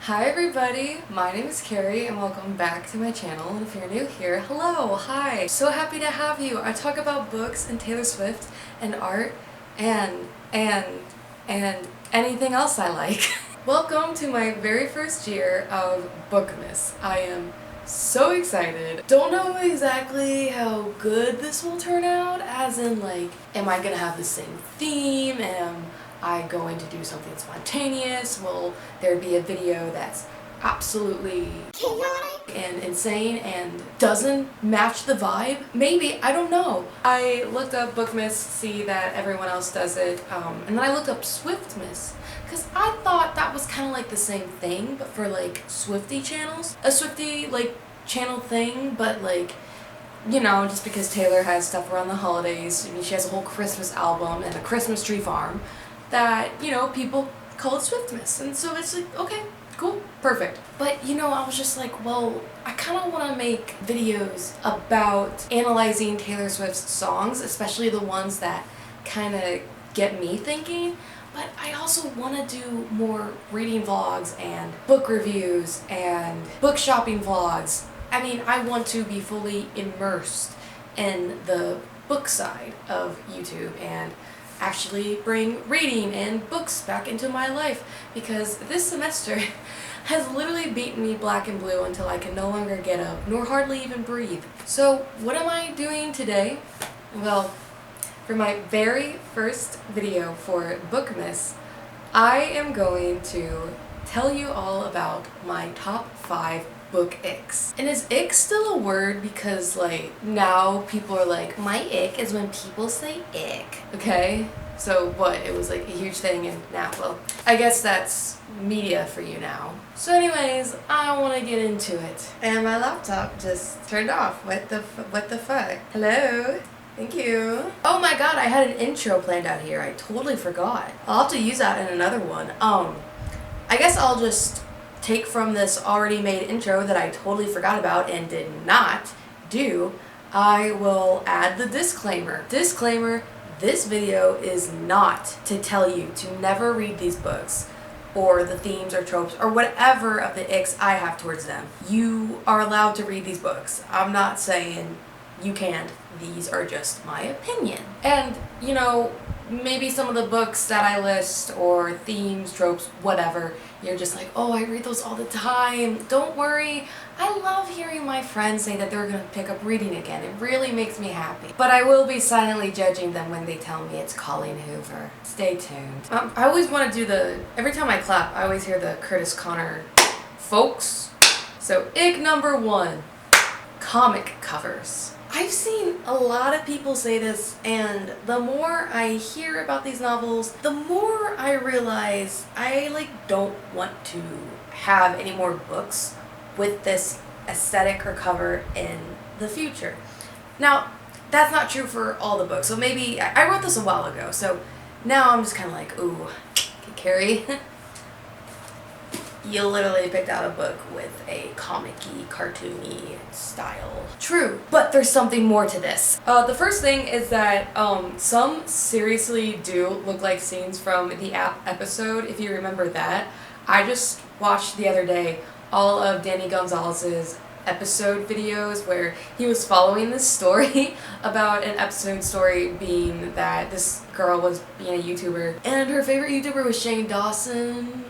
Hi everybody, my name is Carrie and welcome back to my channel. And if you're new here, hello, hi. So happy to have you. I talk about books and Taylor Swift and art and anything else I like. Welcome to my very first year of Bookmas. I am so excited. Don't know exactly how good this will turn out, as in like, am I gonna have the same theme? Am I going to do something spontaneous? Will there be a video that's absolutely chaotic and insane and doesn't match the vibe? Maybe, I don't know. I looked up Bookmas to see that everyone else does it, and then I looked up Swiftmas, because I thought that was kind of like the same thing, but for like Swiftie channels. A Swiftie like channel thing, but like, you know, just because Taylor has stuff around the holidays. I mean, she has a whole Christmas album and a Christmas tree farm that, you know, people call it Swiftmas. And so it's like, okay, cool, perfect. But, you know, I was just like, well, I kind of want to make videos about analyzing Taylor Swift's songs, especially the ones that kind of get me thinking. But I also want to do more reading vlogs and book reviews and book shopping vlogs. I mean, I want to be fully immersed in the book side of YouTube and actually bring reading and books back into my life, because this semester has literally beaten me black and blue until I can no longer get up, nor hardly even breathe. So what am I doing today? Well, for my very first video for Bookmas, I am going to tell you all about my top 5 book icks. And is ick still a word? Because like now people are like, my ick is when people say ick. Okay? So what? It was like a huge thing, and now, well, I guess that's media for you now. So anyways, I want to get into it. And my laptop just turned off. What the fuck? Hello? Thank you. Oh my god, I had an intro planned out here. I totally forgot. I'll have to use that in another one. I guess I'll just take from this already made intro that I totally forgot about and did not do. I will add the disclaimer. Disclaimer, this video is not to tell you to never read these books or the themes or tropes or whatever of the icks I have towards them. You are allowed to read these books. I'm not saying you can't. These are just my opinion. And, you know, maybe some of the books that I list or themes, tropes, whatever, you're just like, oh, I read those all the time. Don't worry. I love hearing my friends say that they're going to pick up reading again. It really makes me happy. But I will be silently judging them when they tell me it's Colleen Hoover. Stay tuned. I always want to do every time I clap, I always hear the Curtis Connor folks. So, ick number 1, comic covers. I've seen a lot of people say this, and the more I hear about these novels, the more I realize I don't want to have any more books with this aesthetic or cover in the future. Now, that's not true for all the books, so maybe, I wrote this a while ago, so now I'm just kind of like, ooh, Carrie, you literally picked out a book with a comic-y, cartoony style. True, but there's something more to this. The first thing is that some seriously do look like scenes from the App episode, if you remember that. I just watched the other day all of Danny Gonzalez's episode videos where he was following this story about an episode story being that this girl was being a YouTuber and her favorite YouTuber was Shane Dawson.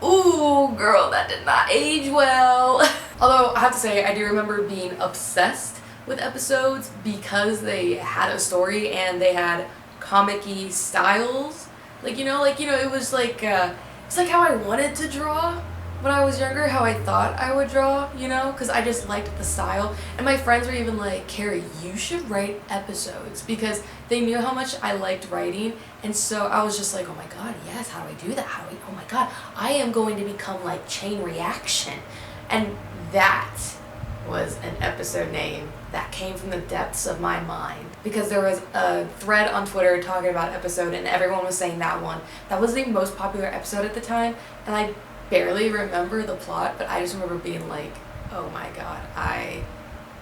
Ooh, girl, that did not age well. Although, I have to say, I do remember being obsessed with episodes because they had a story and they had comic-y styles. Like, you know, it was like how I wanted to draw when I was younger, how I thought I would draw, you know, because I just liked the style. And my friends were even like, Carrie, you should write episodes, because they knew how much I liked writing. And so I was just like, oh my god, yes, how do I do that? Oh my god, I am going to become like Chain Reaction. And that was an episode name that came from the depths of my mind, because there was a thread on Twitter talking about episode and everyone was saying that one. That was the most popular episode at the time, and I barely remember the plot, but I just remember being like, oh my god, I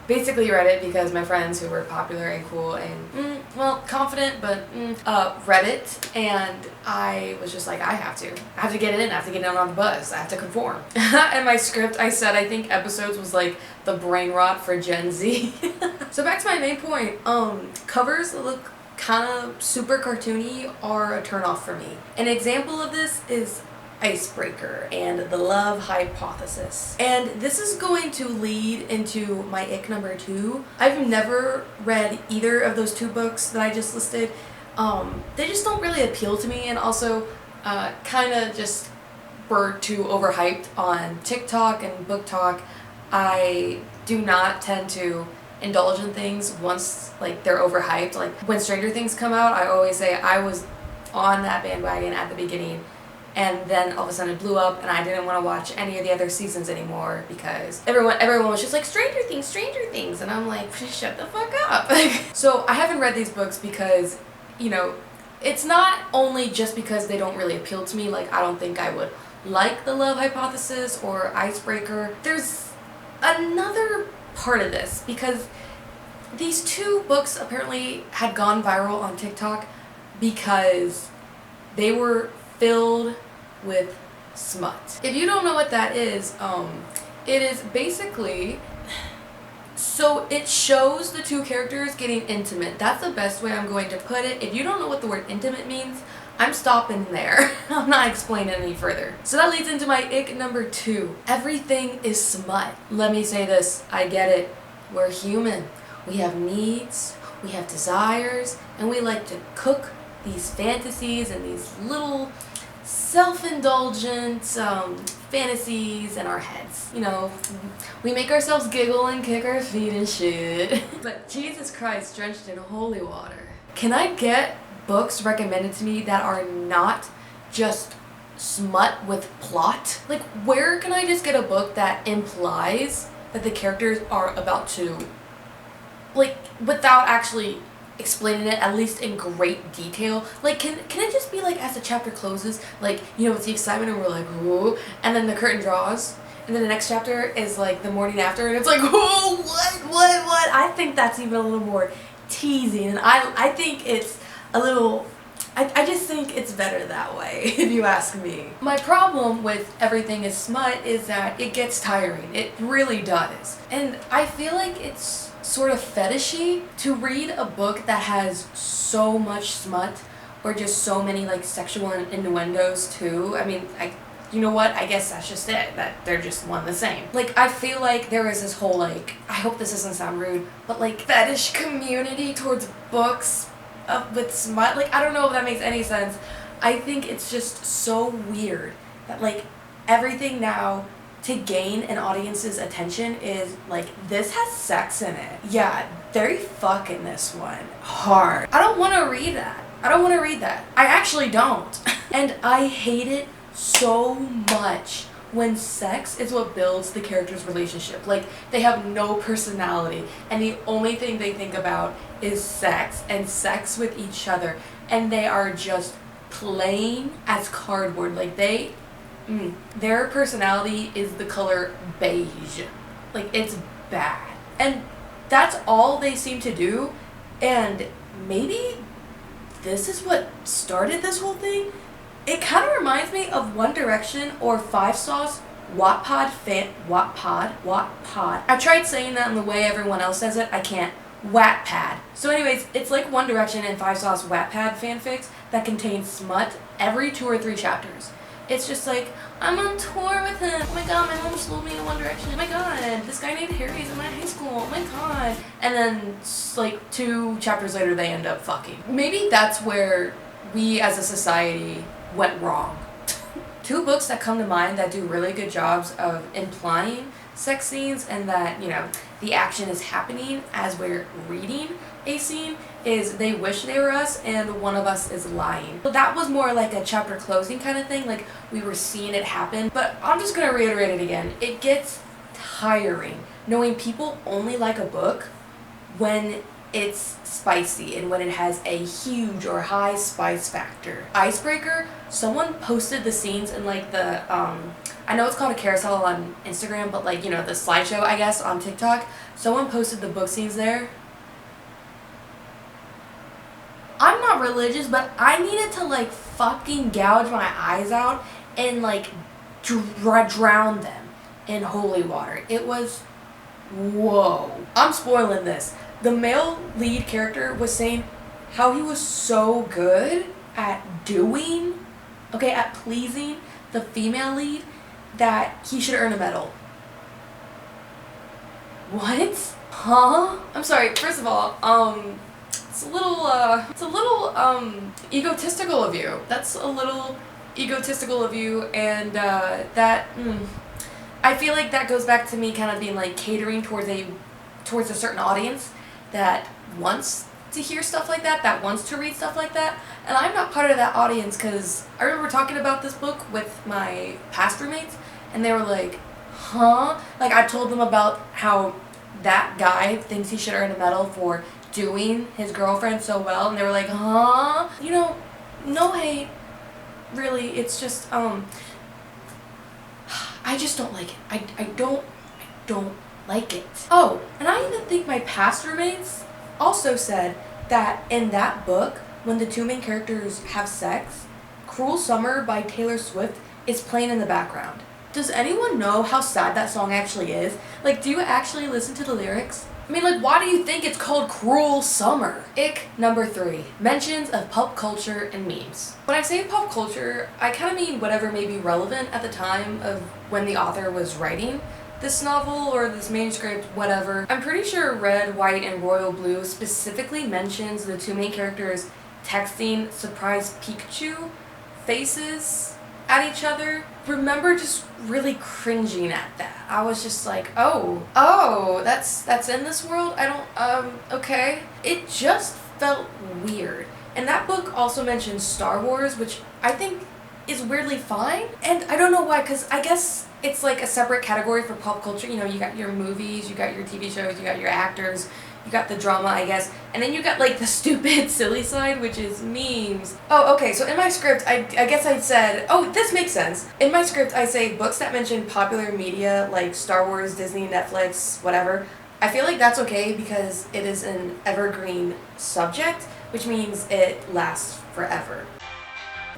basically read it because my friends who were popular and cool and, well, confident, but, read it, and I was just like, I have to get it in, I have to get in on the buzz, I have to conform. In my script, I said I think episodes was like the brain rot for Gen Z. So back to my main point, covers that look kind of super cartoony are a turnoff for me. An example of this is Icebreaker and The Love Hypothesis. And this is going to lead into my ick number 2. I've never read either of those 2 books that I just listed. They just don't really appeal to me, and also kind of just were too overhyped on TikTok and booktok. I do not tend to indulge in things once like they're overhyped. Like when Stranger Things come out, I always say I was on that bandwagon at the beginning, and then all of a sudden it blew up and I didn't want to watch any of the other seasons anymore because everyone was just like, Stranger Things, and I'm like, shut the fuck up. So I haven't read these books because, you know, it's not only just because they don't really appeal to me. Like, I don't think I would like The Love Hypothesis or Icebreaker. There's another part of this because these 2 books apparently had gone viral on TikTok because they were filled with smut. If you don't know what that is, it is basically, so it shows the 2 characters getting intimate. That's the best way I'm going to put it. If you don't know what the word intimate means, I'm stopping there. I'm not explaining any further. So that leads into my ick number 2. Everything is smut. Let me say this, I get it. We're human. We have needs, we have desires, and we like to cook these fantasies and these little self-indulgent fantasies in our heads. You know, we make ourselves giggle and kick our feet and shit. But Jesus Christ, drenched in holy water. Can I get books recommended to me that are not just smut with plot? Like, where can I just get a book that implies that the characters are about to, like, without actually explaining it, at least in great detail? Like, can it just be like, as the chapter closes, like, you know, it's the excitement and we're like, whoa, and then the curtain draws, and then the next chapter is like the morning after, and it's like, whoa, what? I think that's even a little more teasing, and I think it's a little, I just think it's better that way, if you ask me. My problem with Everything is Smut is that it gets tiring. It really does. And I feel like it's sort of fetishy to read a book that has so much smut, or just so many like sexual innuendos too. I mean, you know what? I guess that's just it, that they're just one the same. Like, I feel like there is this whole, like, I hope this doesn't sound rude, but like fetish community towards books with smut. Like, I don't know if that makes any sense. I think it's just so weird that like everything now to gain an audience's attention is like, this has sex in it. Yeah, they fucking this one hard. I don't want to read that. I actually don't. And I hate it so much when sex is what builds the character's relationship. Like, they have no personality, and the only thing they think about is sex, and sex with each other, and they are just plain as cardboard. Like, their personality is the color beige. Like, it's bad. And that's all they seem to do, and maybe this is what started this whole thing. It kind of reminds me of One Direction or Five Sauce Wattpad. I tried saying that in the way everyone else says it. I can't. Wattpad. So anyways, it's like One Direction and Five Sauce Wattpad fanfics that contain smut every 2 or 3 chapters. It's just like, I'm on tour with him. Oh my god, my mom sold me to One Direction. Oh my god, this guy named Harry's in my high school. Oh my god. And then, like, 2 chapters later, they end up fucking. Maybe that's where we as a society went wrong. 2 books that come to mind that do really good jobs of implying sex scenes and that, you know, the action is happening as we're reading a scene is They Wish They Were Us and One of Us Is Lying. So that was more like a chapter closing kind of thing, like we were seeing it happen. But I'm just gonna reiterate it again. It gets tiring knowing people only like a book when it's spicy and when it has a huge or high spice factor. Icebreaker, someone posted the scenes in like the I know it's called a carousel on Instagram, but like, you know, the slideshow, I guess, on TikTok. Someone posted the book scenes there. I'm not religious, but I needed to like fucking gouge my eyes out and like drown them in holy water. It was, whoa. I'm spoiling this. The male lead character was saying how he was so good at at pleasing the female lead that he should earn a medal. What? Huh? I'm sorry, first of all, it's a little egotistical of you. That's a little egotistical of you, and I feel like that goes back to me kind of being like catering towards a certain audience that wants to hear stuff like that wants to read stuff like that, and I'm not part of that audience, because I remember talking about this book with my past roommates, and they were like, huh? Like, I told them about how that guy thinks he should earn a medal for doing his girlfriend so well, and they were like, huh? You know, no hate, really, it's just, I just don't like it. I don't like it. Oh, and I even think my past roommates also said that in that book, when the two main characters have sex, Cruel Summer by Taylor Swift is playing in the background. Does anyone know how sad that song actually is? Like, do you actually listen to the lyrics? I mean, like, why do you think it's called Cruel Summer? Ick number 3. Mentions of pop culture and memes. When I say pop culture, I kind of mean whatever may be relevant at the time of when the author was writing this novel or this manuscript, whatever. I'm pretty sure Red, White, and Royal Blue specifically mentions the two main characters texting surprise Pikachu faces at each other. Remember just really cringing at that. I was just like, oh, that's in this world? I don't, okay. It just felt weird. And that book also mentions Star Wars, which I think is weirdly fine. And I don't know why, because I guess it's like a separate category for pop culture. You know, you got your movies, you got your TV shows, you got your actors, you got the drama, I guess, and then you got like the stupid, silly side, which is memes. Oh, okay, so in my script, I guess I said, oh, this makes sense. In my script, I say books that mention popular media like Star Wars, Disney, Netflix, whatever. I feel like that's okay because it is an evergreen subject, which means it lasts forever.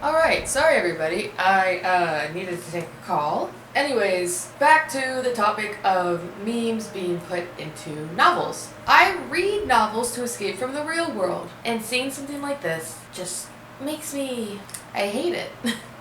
Alright, sorry everybody, I needed to take a call. Anyways, back to the topic of memes being put into novels. I read novels to escape from the real world, and seeing something like this just makes me... I hate it.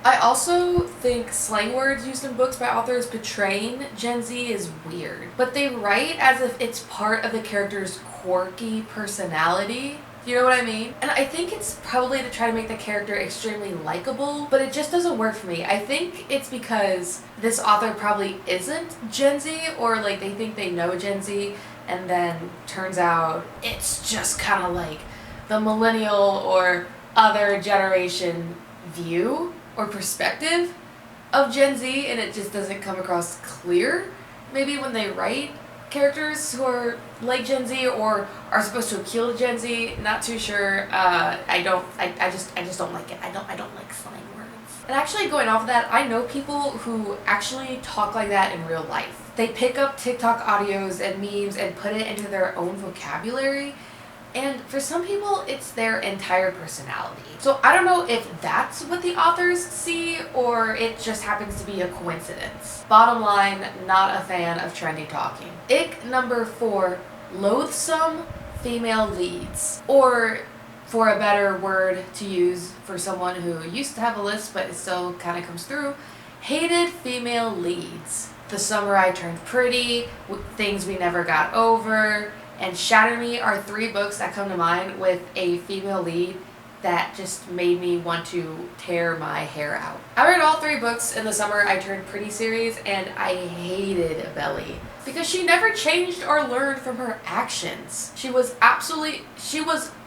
I also think slang words used in books by authors portraying Gen Z is weird, but they write as if it's part of the character's quirky personality. You know what I mean? And I think it's probably to try to make the character extremely likable, but it just doesn't work for me. I think it's because this author probably isn't Gen Z, or like they think they know Gen Z, and then turns out it's just kind of like the millennial or other generation view or perspective of Gen Z, and it just doesn't come across clear. Maybe when they write characters who are like Gen Z or are supposed to appeal to Gen Z, not too sure. I just don't like it. I don't like slang words. And actually, going off of that, I know people who actually talk like that in real life. They pick up TikTok audios and memes and put it into their own vocabulary. And for some people, it's their entire personality. So I don't know if that's what the authors see or it just happens to be a coincidence. Bottom line, not a fan of trendy talking. Ick number 4, loathsome female leads. Or, for a better word to use for someone who used to have a list but it still kind of comes through, hated female leads. The Summer I Turned Pretty, Things We Never Got Over, and Shatter Me are 3 books that come to mind with a female lead that just made me want to tear my hair out. I read all 3 books in the Summer I Turned Pretty series, and I hated Belly because she never changed or learned from her actions. She was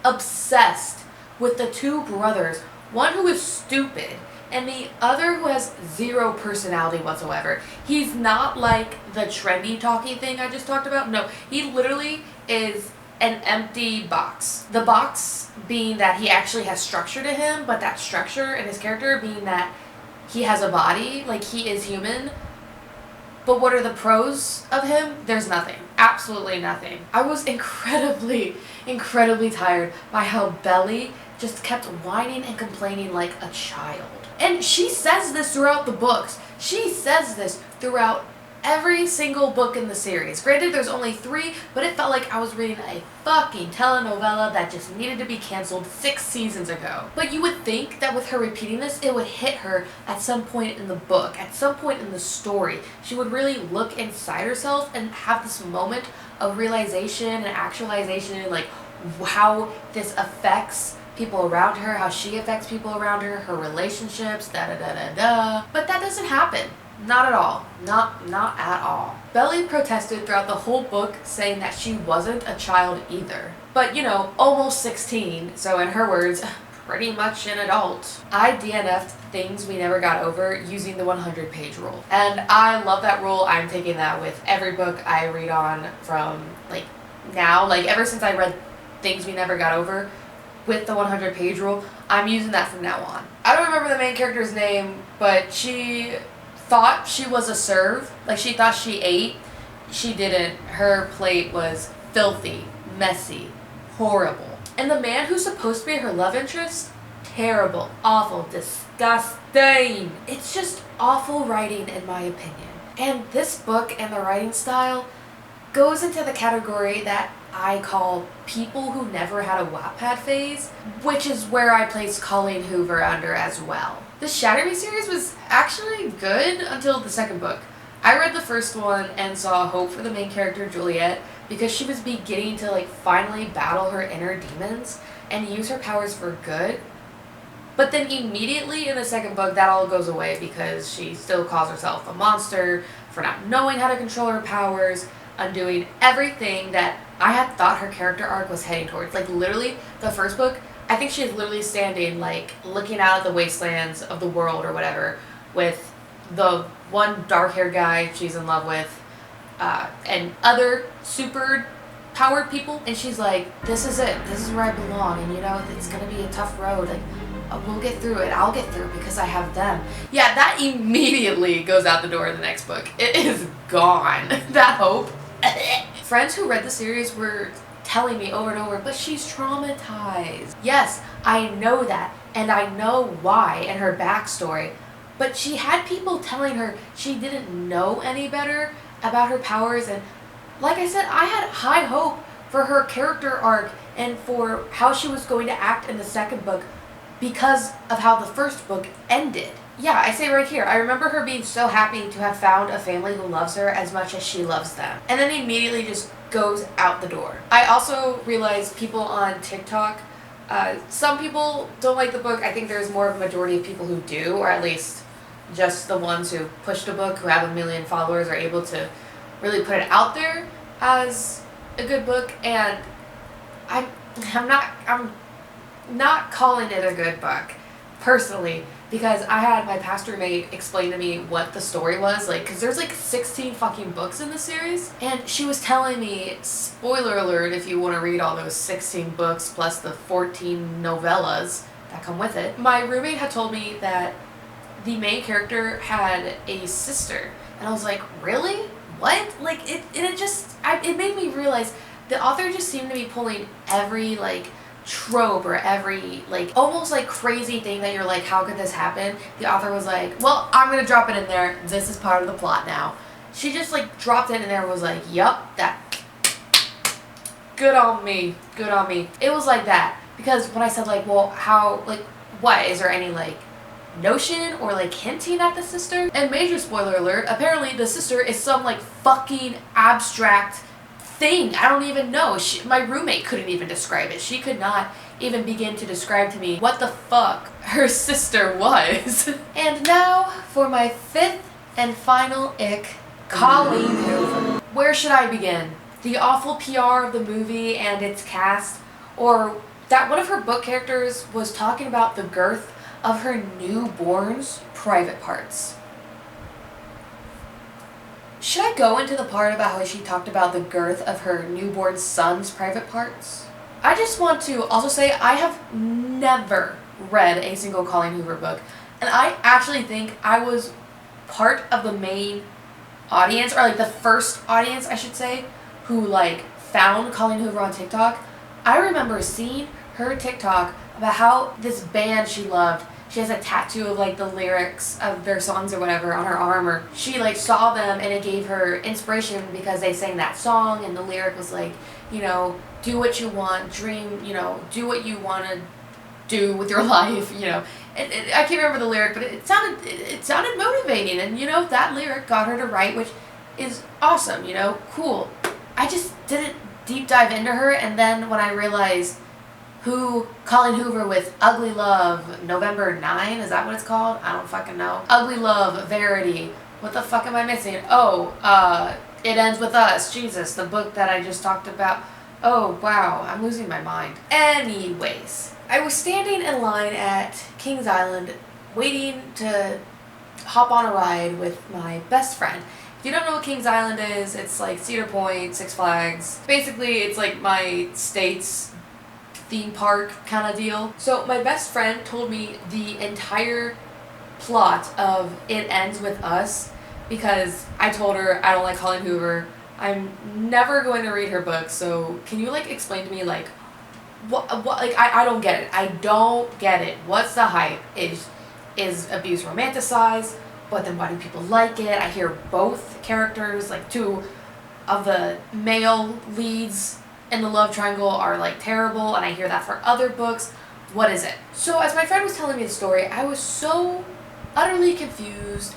obsessed with the 2 brothers, one who is stupid and the other who has 0 personality whatsoever. He's not like the trendy talking thing I just talked about. No, he literally is an empty box. The box being that he actually has structure to him, but that structure in his character being that he has a body, like he is human, But what are the pros of him? There's nothing. Absolutely nothing. I was incredibly tired by how Belly just kept whining and complaining like a child. And she says this throughout the books. She says this throughout every single book in the series. Granted, there's only 3, but it felt like I was reading a fucking telenovela that just needed to be canceled 6 seasons ago. But you would think that with her repeating this, it would hit her at some point in the book, at some point in the story. She would really look inside herself and have this moment of realization and actualization, like how this affects people around her, how she affects people around her, her relationships, da-da-da-da-da. But that doesn't happen. Not at all. Not at all. Belly protested throughout the whole book, saying that she wasn't a child either. But, you know, almost 16, so in her words, pretty much an adult. I DNF'd things we never got over using the 100-page rule. And I love that rule. I'm taking that with every book I read on from, like, now. Like, ever since I read Things We Never Got Over with the 100-page rule, I'm using that from now on. I don't remember the main character's name, but she thought she was a serve. Like, she thought she ate. She didn't. Her plate was filthy, messy, horrible. And the man who's supposed to be her love interest, terrible, awful, disgusting. It's just awful writing in my opinion. And this book and the writing style goes into the category that I call people who never had a Wattpad phase, which is where I place Colleen Hoover under as well. The Shatter Me series was actually good until the second book. I read the first one and saw hope for the main character, Juliet, because she was beginning to like finally battle her inner demons and use her powers for good. But then immediately in the second book, that all goes away because she still calls herself a monster for not knowing how to control her powers, undoing everything that I had thought her character arc was heading towards. Like, literally, the first book, I think she is literally standing, like, looking out at the wastelands of the world or whatever with the one dark-haired guy she's in love with and other super powered people. And she's like, this is it. This is where I belong. And, you know, it's going to be a tough road. Like, we'll get through it. I'll get through it because I have them. Yeah, that immediately goes out the door in the next book. It is gone. That hope. Friends who read the series were telling me over and over, but she's traumatized. Yes, I know that, and I know why and her backstory, but she had people telling her she didn't know any better about her powers, and like I said, I had high hope for her character arc and for how she was going to act in the second book because of how the first book ended. Yeah, I say right here, I remember her being so happy to have found a family who loves her as much as she loves them. And then immediately just goes out the door. I also realized people on TikTok, some people don't like the book. I think there's more of a majority of people who do, or at least just the ones who pushed a book, who have 1 million followers, are able to really put it out there as a good book. And I'm not calling it a good book, personally, because I had my pastor mate explain to me what the story was, like, because there's like 16 fucking books in the series, and she was telling me, spoiler alert if you want to read all those 16 books plus the 14 novellas that come with it. My roommate had told me that the main character had a sister, and I was like, really? What? Like, it made me realize the author just seemed to be pulling every, like, trope or every, like, almost like crazy thing that you're like, how could this happen? The author was like, well, I'm gonna drop it in there. This is part of the plot now. She just, like, dropped it in there and was like, yup, that. Good on me. Good on me. It was like that. Because when I said, like, well, how, like, what? Is there any, like, notion or, like, hinting at the sister? And major spoiler alert, apparently the sister is some, like, fucking abstract thing. I don't even know. My roommate couldn't even describe it. She could not even begin to describe to me what the fuck her sister was. And now for my 5th and final ick, Colleen Hoover. Where should I begin? The awful PR of the movie and its cast, or that one of her book characters was talking about the girth of her newborn's private parts. Should I go into the part about how she talked about the girth of her newborn son's private parts? I just want to also say I have never read a single Colleen Hoover book, and I actually think I was part of the main audience, or like the first audience, I should say, who like found Colleen Hoover on TikTok. I remember seeing her TikTok about how this band she loved, she has a tattoo of like the lyrics of their songs or whatever on her arm, or she like saw them and it gave her inspiration because they sang that song and the lyric was like, you know, do what you want, dream, you know, do what you want to do with your life, you know. I can't remember the lyric, but it sounded motivating, and you know, that lyric got her to write, which is awesome, you know, cool. I just didn't deep dive into her, and then when I realized who Colleen Hoover with Ugly Love, November 9, is that what it's called? I don't fucking know. Ugly Love, Verity, what the fuck am I missing? Oh, It Ends With Us, Jesus, the book that I just talked about. Oh, wow, I'm losing my mind. Anyways, I was standing in line at Kings Island waiting to hop on a ride with my best friend. If you don't know what Kings Island is, it's like Cedar Point, Six Flags. Basically, it's like my state's theme park kind of deal. So my best friend told me the entire plot of It Ends With Us because I told her I don't like Colleen Hoover. I'm never going to read her books, so can you like explain to me like what like I don't get it. I don't get it. What's the hype? Is abuse romanticized? But then why do people like it? I hear both characters, like two of the male leads in the love triangle are like terrible, and I hear that for other books. What is it? So as my friend was telling me the story, I was so utterly confused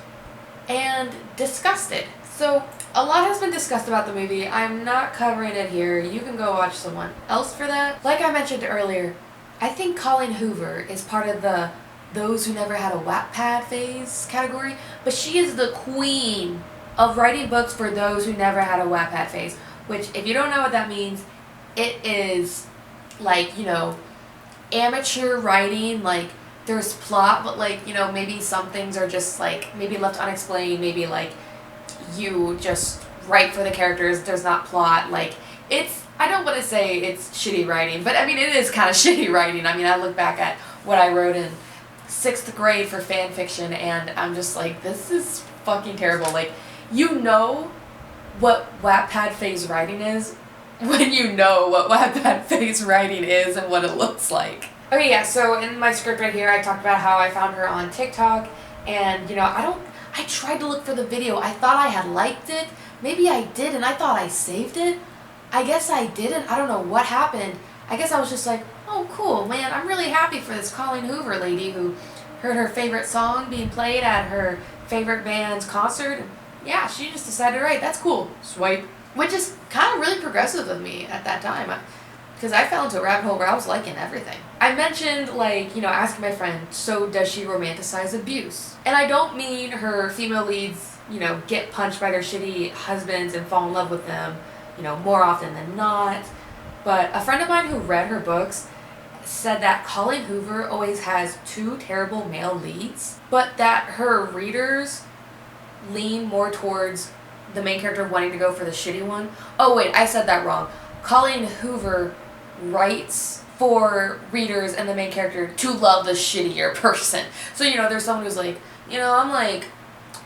and disgusted. So a lot has been discussed about the movie. I'm not covering it here. You can go watch someone else for that. Like I mentioned earlier, I think Colleen Hoover is part of the those who never had a Wattpad phase category, but she is the queen of writing books for those who never had a Wattpad phase, which if you don't know what that means, it is like, you know, amateur writing, like there's plot, but like, you know, maybe some things are just like maybe left unexplained, maybe like you just write for the characters, there's not plot, like it's, I don't want to say it's shitty writing, but I mean it is kind of shitty writing. I mean, I look back at what I wrote in 6th grade for fan fiction and I'm just like, this is fucking terrible. Like, you know what Wattpad phase writing is when you know what Wattpad phase writing is and what it looks like. Okay, yeah, so in my script right here I talked about how I found her on TikTok, and you know, I tried to look for the video. I thought I had liked it. Maybe I did, and I thought I saved it. I guess I didn't. I don't know what happened. I guess I was just like, oh cool, man, I'm really happy for this Colleen Hoover lady who heard her favorite song being played at her favorite band's concert. And yeah, she just decided to write. That's cool. Swipe. Which is kind of really progressive of me at that time. Because I fell into a rabbit hole where I was liking everything. I mentioned, like, you know, asking my friend, so does she romanticize abuse? And I don't mean her female leads, you know, get punched by their shitty husbands and fall in love with them, you know, more often than not. But a friend of mine who read her books said that Colleen Hoover always has two terrible male leads, but that her readers lean more towards the main character wanting to go for the shitty one. Oh wait, I said that wrong. Colleen Hoover writes for readers and the main character to love the shittier person. So, you know, there's someone who's like, you know, I'm like,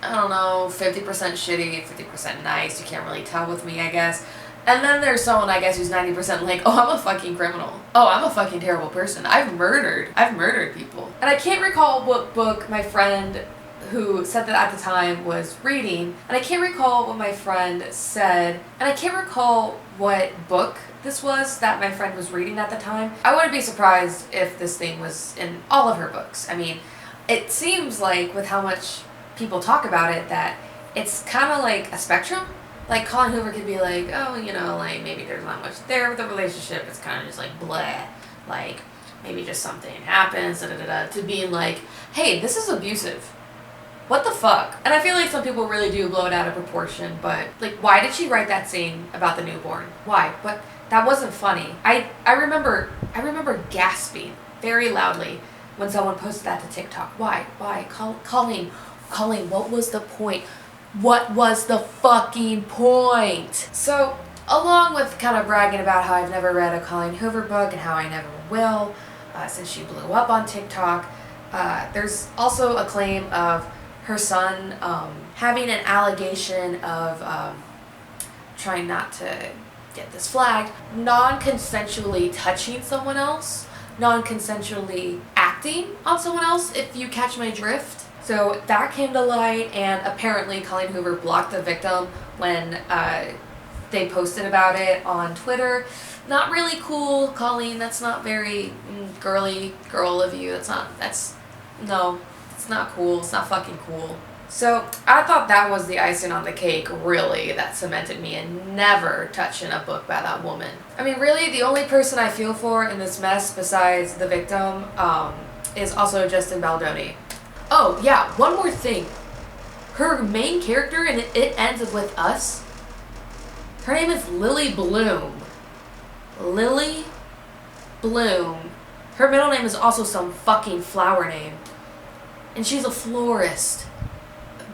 I don't know, 50% shitty, 50% nice. You can't really tell with me, I guess. And then there's someone, I guess, who's 90% like, oh, I'm a fucking criminal. Oh, I'm a fucking terrible person. I've murdered people. And I can't recall what book my friend who said that at the time was reading, and I can't recall what my friend said, and I can't recall what book this was that my friend was reading at the time. I wouldn't be surprised if this thing was in all of her books. I mean, it seems like with how much people talk about it that it's kind of like a spectrum. Like Colleen Hoover could be like, oh, you know, like maybe there's not much there with the relationship, it's kind of just like bleh, like maybe just something happens, to being like, hey, this is abusive. What the fuck? And I feel like some people really do blow it out of proportion, but like, why did she write that scene about the newborn? Why? But that wasn't funny. I remember gasping very loudly when someone posted that to TikTok. Why? Colleen, what was the point? What was the fucking point? So, along with kind of bragging about how I've never read a Colleen Hoover book and how I never will, since she blew up on TikTok, there's also a claim of her son having an allegation of trying not to get this flagged, non-consensually touching someone else, non-consensually acting on someone else, if you catch my drift. So that came to light, and apparently Colleen Hoover blocked the victim when they posted about it on Twitter. Not really cool, Colleen. That's not very girl of you. No, it's not cool. It's not fucking cool. So I thought that was the icing on the cake, really, that cemented me in never touching a book by that woman. I mean, really, the only person I feel for in this mess besides the victim is also Justin Baldoni. Oh, yeah, one more thing. Her main character, and it ends with us, her name is Lily Bloom. Lily Bloom. Her middle name is also some fucking flower name. And she's a florist.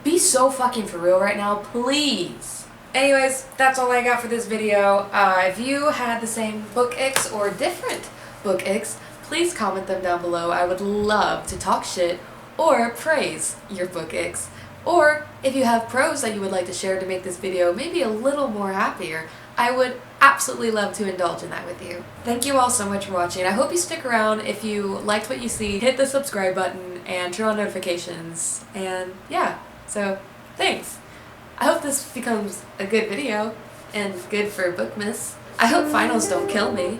Be so fucking for real right now, please. Anyways, that's all I got for this video. If you had the same book icks or different book icks, please comment them down below. I would love to talk shit or praise your book icks. Or if you have pros that you would like to share to make this video maybe a little more happier, I would absolutely love to indulge in that with you. Thank you all so much for watching. I hope you stick around. If you liked what you see, hit the subscribe button and turn on notifications. And yeah, so thanks. I hope this becomes a good video and good for Bookmas. I hope finals don't kill me.